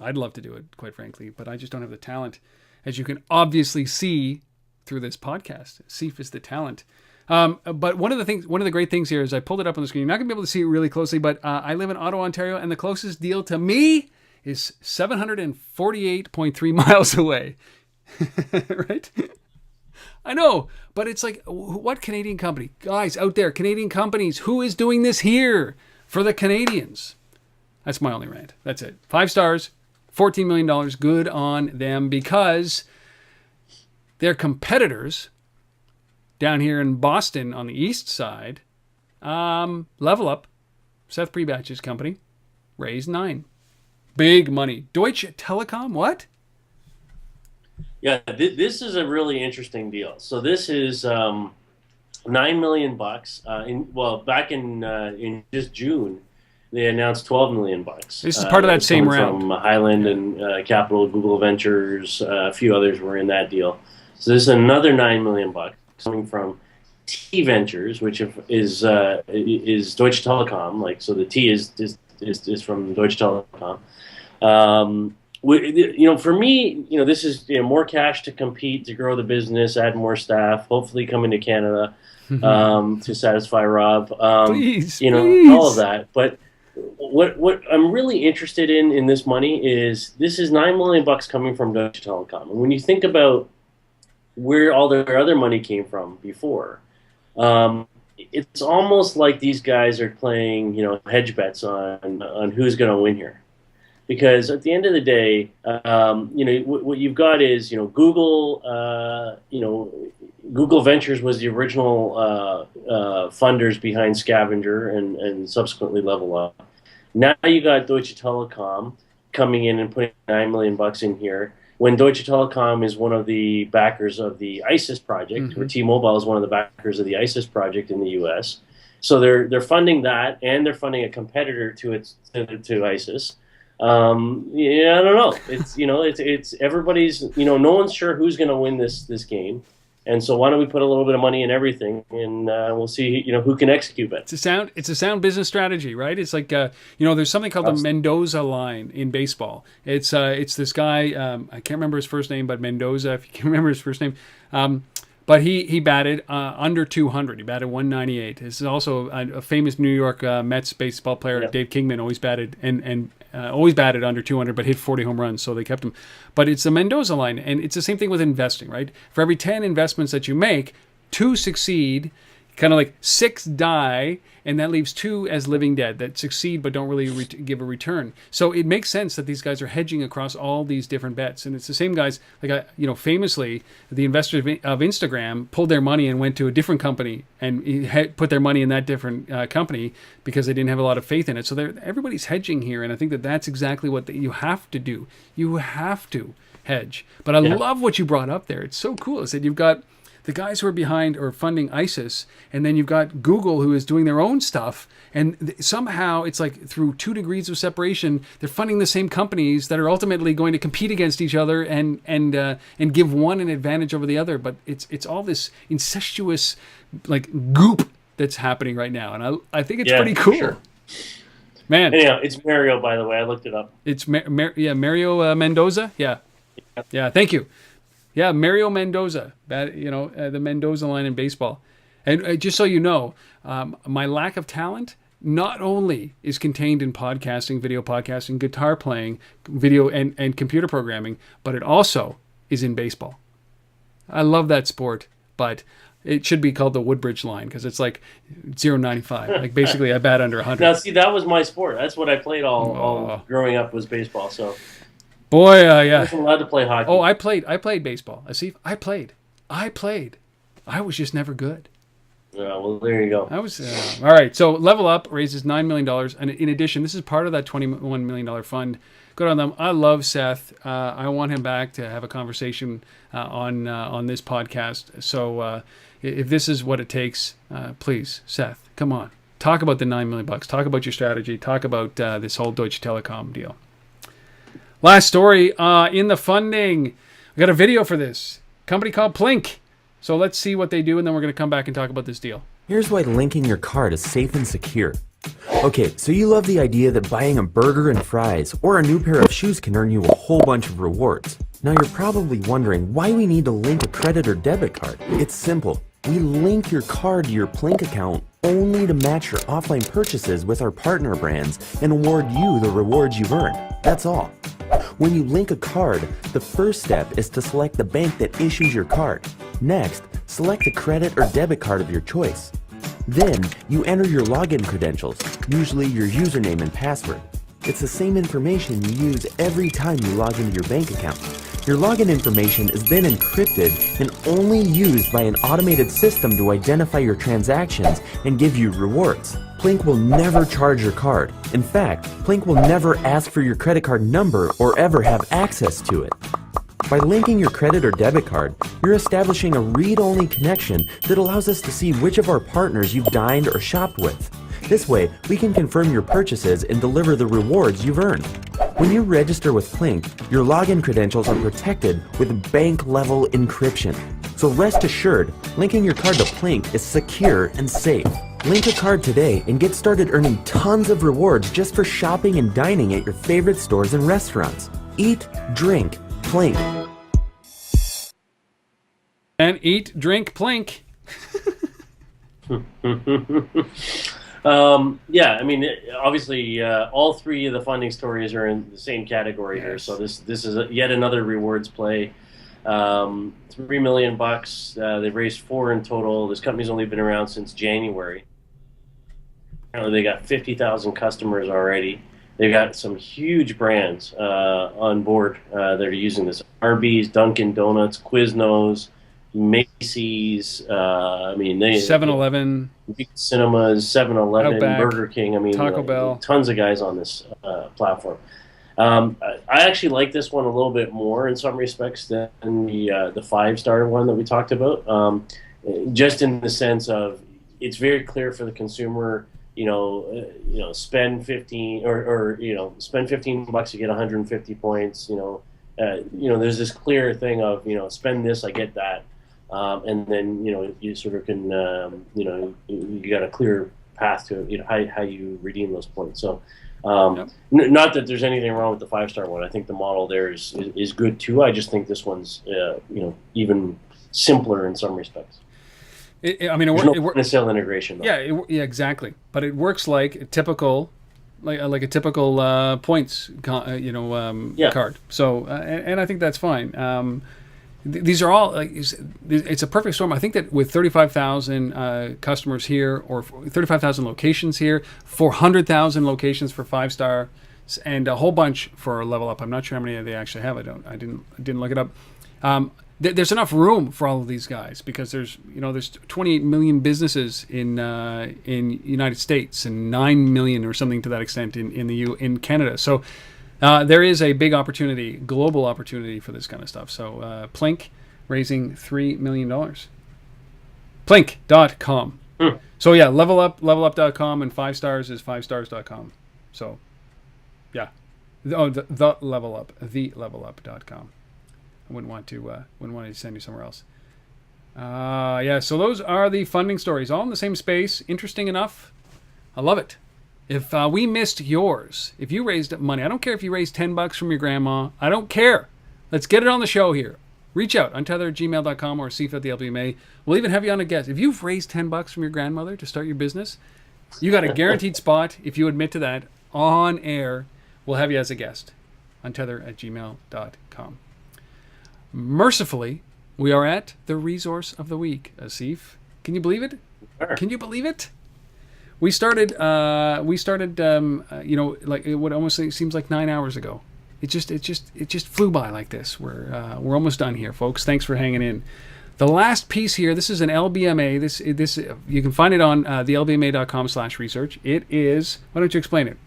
I'd love to do it, quite frankly, but I just don't have the talent, as you can obviously see through this podcast. Asif is the talent. But one of the great things here is I pulled it up on the screen. You're not gonna be able to see it really closely, but I live in Ottawa, Ontario, and the closest deal to me is 748.3 miles away. Right? I know, but it's like, what Canadian company? Guys out there, Canadian companies, who is doing this here for the Canadians? That's my only rant. That's it. FiveStars, $14 million. Good on them, because their competitors down here in Boston on the east side, LevelUp, Seth Prebatch's company, raised 9. Big money. Deutsch Telecom, what? Yeah, this is a really interesting deal. So this is $9 million. Back in just June, they announced $12 million. This is part of that same round. From Highland and Capital, Google Ventures, a few others were in that deal. So this is another $9 million coming from T Ventures, which is Deutsch Telecom. Like, so the T is from Deutsch Telecom. For me, this is more cash to compete, to grow the business, add more staff, hopefully coming to Canada to satisfy Rob. Please. All of that. But what I'm really interested in this money is this is $9 million coming from Deutsche Telekom. And when you think about where all their other money came from before, it's almost like these guys are playing, hedge bets on who's going to win here. Because at the end of the day, what you've got is, Google, Google Ventures was the original funders behind Scavenger and subsequently LevelUp. Now you got Deutsche Telekom coming in and putting $9 million in here, when Deutsche Telekom is one of the backers of the ISIS project, or T-Mobile is one of the backers of the ISIS project in the U.S. So they're funding that, and they're funding a competitor to ISIS. I don't know. It's everybody's. No one's sure who's going to win this game, and so why don't we put a little bit of money in everything, and we'll see who can execute it. It's a sound business strategy, right? It's like there's something called the Mendoza line in baseball. It's this guy, I can't remember his first name, but Mendoza, if you can remember his first name. But he batted under 200. He batted 198. This is also a famous New York Mets baseball player, Dave Kingman, always batted always batted under 200, but hit 40 home runs, so they kept him. But it's the Mendoza line, and it's the same thing with investing, right? For every 10 investments that you make, 2 succeed, kind of like 6 die, and that leaves 2 as living dead that succeed but don't really give a return. So it makes sense that these guys are hedging across all these different bets, and it's the same guys. Like famously, the investors of Instagram pulled their money and went to a different company and put their money in that different company because they didn't have a lot of faith in it. So everybody's hedging here, and I think that's exactly what you have to do. You have to hedge. But I love what you brought up there. It's so cool. Is that you've got the guys who are behind or funding ISIS, and then you've got Google who is doing their own stuff, and somehow it's like through 2 degrees of separation, they're funding the same companies that are ultimately going to compete against each other and give one an advantage over the other. But it's all this incestuous like goop that's happening right now, and I think it's pretty cool. Sure. Man, anyhow, it's Mario, by the way. I looked it up. It's Mario Mendoza. Yeah. Thank you. Yeah, Mario Mendoza, the Mendoza line in baseball. And just so you know, my lack of talent not only is contained in podcasting, video podcasting, guitar playing, video and computer programming, but it also is in baseball. I love that sport, but it should be called the Woodbridge line because it's like 0.95. Like basically I bat under 100. Now, see, that was my sport. That's what I played all growing up was baseball, so... Boy, yeah. I wasn't allowed to play hockey. Oh, I played baseball. Asif, I played. I was just never good. Yeah, well, there you go. I was all right. So LevelUp raises $9 million, and in addition, this is part of that $21 million fund. Good on them. I love Seth. I want him back to have a conversation on this podcast. So if this is what it takes, please, Seth, come on. Talk about the $9 million. Talk about your strategy. Talk about this whole Deutsche Telekom deal. Last story in the funding. We got a video for this company called Plink. So let's see what they do, and then we're going to come back and talk about this deal. Here's why linking your card is safe and secure. Okay, so you love the idea that buying a burger and fries or a new pair of shoes can earn you a whole bunch of rewards. Now you're probably wondering why we need to link a credit or debit card. It's simple. We link your card to your Plink account only to match your offline purchases with our partner brands and award you the rewards you've earned. That's all. When you link a card, the first step is to select the bank that issues your card. Next, select a credit or debit card of your choice. Then, you enter your login credentials, usually your username and password. It's the same information you use every time you log into your bank account. Your login information is then encrypted and only used by an automated system to identify your transactions and give you rewards. Plink will never charge your card. In fact, Plink will never ask for your credit card number or ever have access to it. By linking your credit or debit card, you're establishing a read-only connection that allows us to see which of our partners you've dined or shopped with. This way, we can confirm your purchases and deliver the rewards you've earned. When you register with Plink, your login credentials are protected with bank-level encryption. So rest assured, linking your card to Plink is secure and safe. Link a card today and get started earning tons of rewards just for shopping and dining at your favorite stores and restaurants. Eat, drink, Plink. And eat, drink, Plink. Yeah, I mean, obviously, all three of the funding stories are in the same category here. So this is yet another rewards play. $3 million. They've raised $4 million in total. This company's only been around since January. They got 50,000 customers already. They've got some huge brands on board that are using this: Arby's, Dunkin' Donuts, Quiznos, Macy's. I mean, 7-Eleven, Cinemas, 7-Eleven, Outback, Burger King. I mean, Taco Bell. Tons of guys on this platform. I actually like this one a little bit more in some respects than the 5-star one that we talked about. Just in the sense of it's very clear for the consumer. Spend 15 or spend $15 to get 150 points. There's this clear thing of spend this, I get that, and then you sort of can you got a clear path to how you redeem those points. So. Not that there's anything wrong with the 5-star one. I think the model there is good too. I just think this one's even simpler in some respects. I mean, there's no point-of-sale integration, though. Yeah, exactly. But it works like a typical, points, card. So, and I think that's fine. These are all it's a perfect storm. I think that with 35,000 customers here, or 35,000 locations here, 400,000 locations for 5-star, and a whole bunch for LevelUp. I'm not sure how many they actually have. I didn't look it up. There's enough room for all of these guys because there's 28 million businesses in United States and 9 million or something to that extent in Canada. So. There is a big opportunity, global opportunity for this kind of stuff. So Plink raising $3 million. Plink.com. So yeah, LevelUp.com, and 5-stars is 5stars.com. So yeah, the LevelUp, TheLevelUp.com. I wouldn't want to send you somewhere else. Yeah, so those are the funding stories, all in the same space. Interesting enough. I love it. If we missed yours, if you raised money, I don't care if you raised $10 from your grandma. I don't care. Let's get it on the show here. Reach out, untethered@gmail.com or Asif at the LBMA. We'll even have you on a guest. If you've raised $10 from your grandmother to start your business, you got a guaranteed spot. If you admit to that on air, we'll have you as a guest. Untethered@gmail.com. Mercifully, we are at the resource of the week, Asif. Can you believe it? Sure. Can you believe it? We started, like it would almost seems like 9 hours ago. It just flew by like this. We're almost done here, folks. Thanks for hanging in. The last piece here. This is an LBMA. This you can find it on the LBMA.com/research. It is. Why don't you explain it?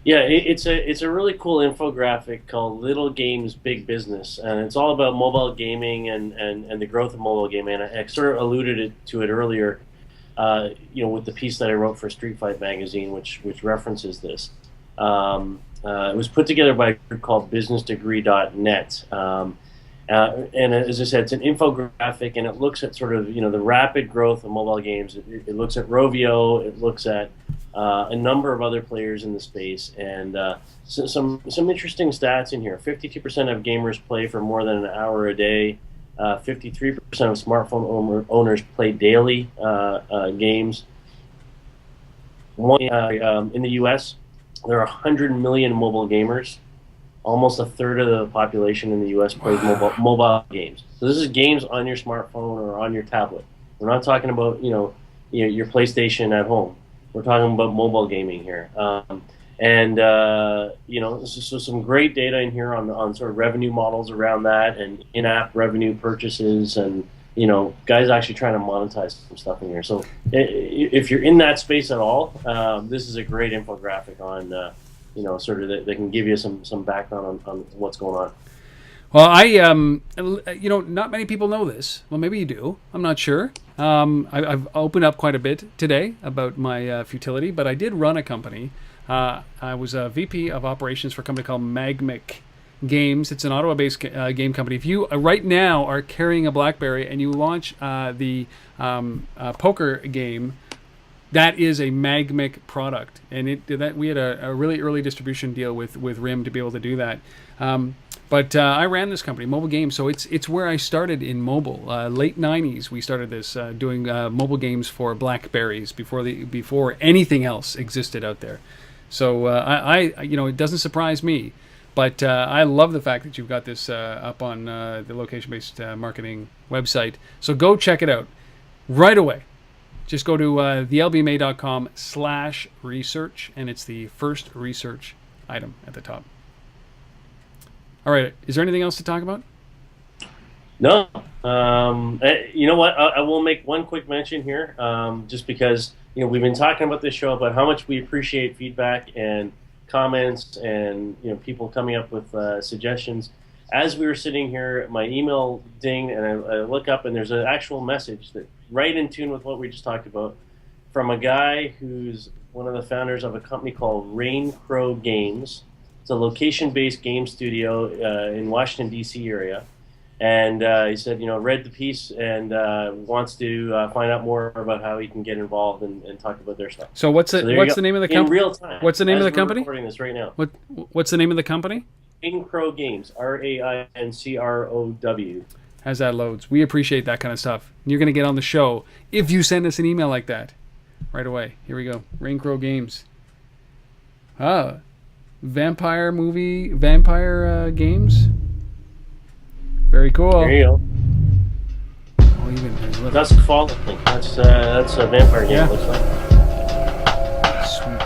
Yeah, it's a really cool infographic called "Little Games, Big Business," and it's all about mobile gaming and the growth of mobile gaming. And I sort of alluded to it earlier. With the piece that I wrote for Street Fight magazine, which references this. It was put together by a group called businessdegree.net. And as I said, it's an infographic, and it looks at sort of, the rapid growth of mobile games. It looks at Rovio, it looks at a number of other players in the space, and some interesting stats in here. 52% of gamers play for more than an hour a day. 53% of smartphone owners play daily games. In the U.S., there are 100 million mobile gamers. Almost a third of the population in the U.S. plays mobile games. So this is games on your smartphone or on your tablet. We're not talking about your PlayStation at home. We're talking about mobile gaming here. So some great data in here on sort of revenue models around that and in-app revenue purchases and, guys actually trying to monetize some stuff in here. So if you're in that space at all, this is a great infographic on, sort of that can give you some background on what's going on. Well, not many people know this. Well, maybe you do. I'm not sure. I've opened up quite a bit today about my futility, but I did run a company. I was a VP of operations for a company called Magmic Games. It's an Ottawa-based game company. If you right now are carrying a BlackBerry and you launch the poker game, that is a Magmic product, and we had a really early distribution deal with RIM to be able to do that. But I ran this company, mobile games, so it's where I started in mobile. Late '90s, we started this doing mobile games for BlackBerries before anything else existed out there. So it doesn't surprise me, but I love the fact that you've got this up on the location-based marketing website. So go check it out right away. Just go to thelbma.com/research, and it's the first research item at the top. All right. Is there anything else to talk about? No. You know what? I will make one quick mention here, just because we've been talking about this show about how much we appreciate feedback and comments, and people coming up with suggestions. As we were sitting here, my email dinged, and I look up, and there's an actual message that right in tune with what we just talked about from a guy who's one of the founders of a company called Rain Crow Games. It's a location-based game studio in Washington, D.C. area. And he said, read the piece and wants to find out more about how he can get involved and talk about their stuff. So what's the name of the company? In real time. What's the name of the company? We're recording this right now. What's the name of the company? Rain Crow Games, RAINCROW. As that loads, we appreciate that kind of stuff. You're going to get on the show if you send us an email like that right away. Here we go. Rain Crow Games. Vampire games. Very cool. There you go. Oh, Dusk Fall. That's a vampire game. Yeah. Looks like. Sweet.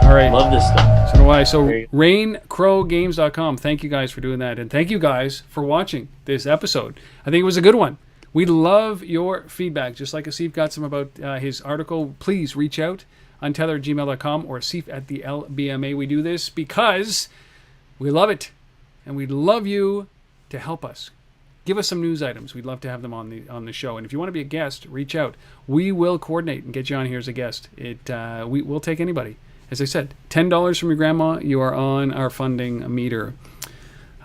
All right. Love this stuff. So do I. So raincrowgames.com. Thank you guys for doing that, and thank you guys for watching this episode. I think it was a good one. We love your feedback. Just like Asif got some about his article, please reach out. Untethered@gmail.com or Asif at the LBMA. We do this because we love it, and we'd love you to help us. Give us some news items. We'd love to have them on the show. And if you want to be a guest, reach out. We will coordinate and get you on here as a guest. We'll take anybody. As I said, $10 from your grandma, you are on our funding meter.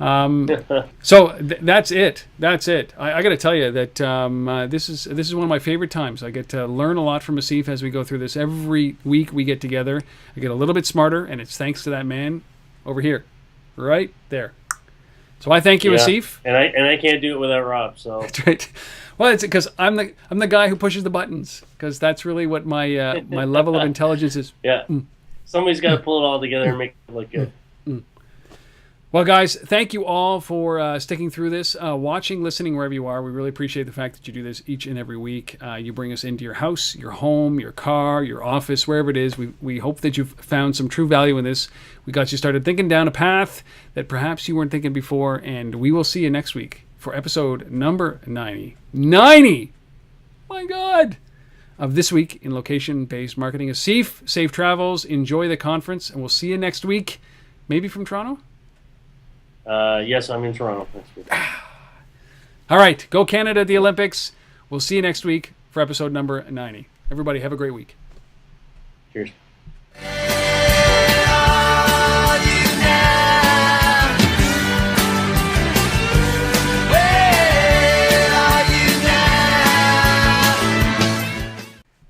So that's it. That's it. I got to tell you that this is one of my favorite times. I get to learn a lot from Asif as we go through this. Every week we get together. I get a little bit smarter, and it's thanks to that man over here, right there. So I thank you, Asif. And I can't do it without Rob. So that's right. Well, it's because I'm the guy who pushes the buttons, because that's really what my my level of intelligence is. Yeah. Somebody's got to pull it all together and make it look good. Well, guys, thank you all for sticking through this, watching, listening, wherever you are. We really appreciate the fact that you do this each and every week. You bring us into your house, your home, your car, your office, wherever it is. We hope that you've found some true value in this. We got you started thinking down a path that perhaps you weren't thinking before, and we will see you next week for episode number 90. 90! My God! Of This Week in Location-Based Marketing. Asif, safe travels, enjoy the conference, and we'll see you next week, maybe from Toronto? Yes, I'm in Toronto next week. All right, go Canada at the Olympics. We'll see you next week for episode number 90. Everybody, have a great week. Cheers.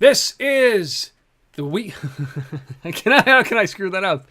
This is the week. How can I screw that up?